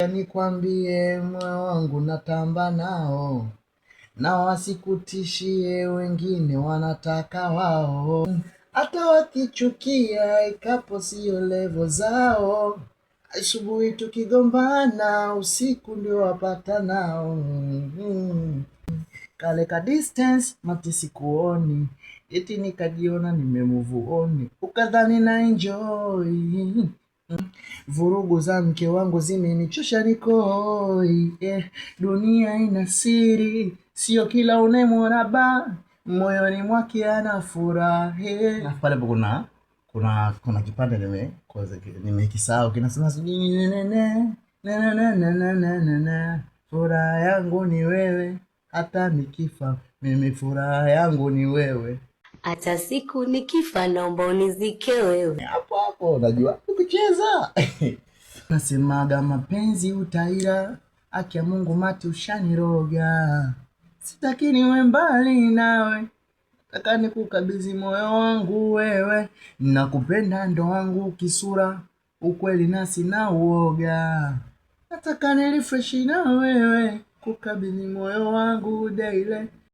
Nikwambie moyo wangu natamba nao, na wasikutishie wengine wanataka wao, hata wakichukia ikapo sio levo zao. Asubuhi tukigombana usiku ndio wapata nao. Kale ka distance mati sikuoni, eti nikajiona nimemove on, ukadhani na enjoy. Vurugu za mke wangu zimenichosha nikoi, dunia ina siri, sio kila unemwona ba moyoni mwake anafurahi. Na pale kuna kipande nimekisahau kinasema sijui na furaha yangu ni wewe, hata nikifa mimi furaha yangu ni wewe, hata siku nikifa naomba unizike wewe. hapo hapo unajua kucheza. Nasemaga mapenzi utaira, haki ya Mungu mati ushaniroga, sitaki niwe mbali nawe, nataka nikukabidhi moyo wangu wewe, nakupenda ndo wangu kisura, ukweli na sina uoga, nataka nirefresh na wewe, kukabidhi moyo wangu daily.